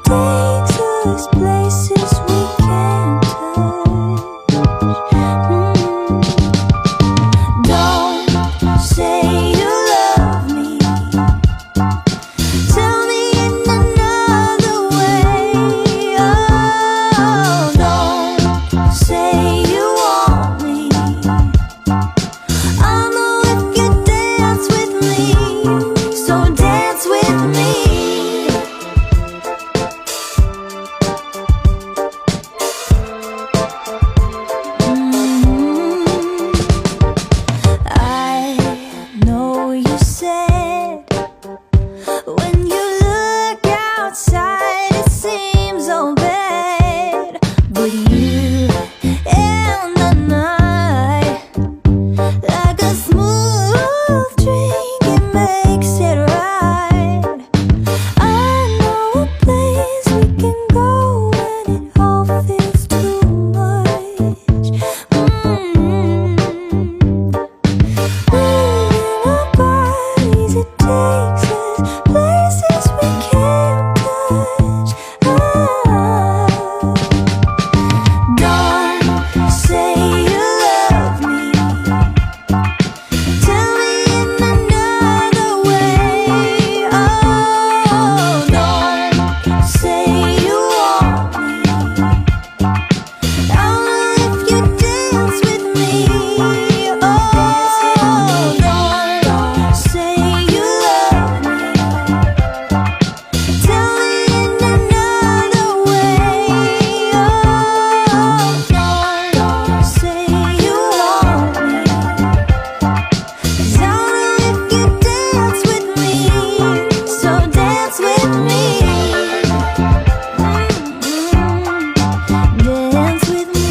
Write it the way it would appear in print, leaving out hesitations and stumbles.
takes us places we can't touch. Don't say you love me. Tell me in another way. Oh, don't say you want me. I know if you dance with me, so dance with me. I know you said when you look outside it seems so bad, but you and the night like a smooth drink, it makes it right. I know a place we can go when it all feels too much. Moving our bodies, it takes us places we can't touch. Don't say you love me. Tell me in another way. Oh, don't say you want me. I know if you dance with me. Oh, don't say you love me. Tell me in another way. Oh, don't say you want me. 'Cause I know if you dance with me, so dance with me. Dance with me.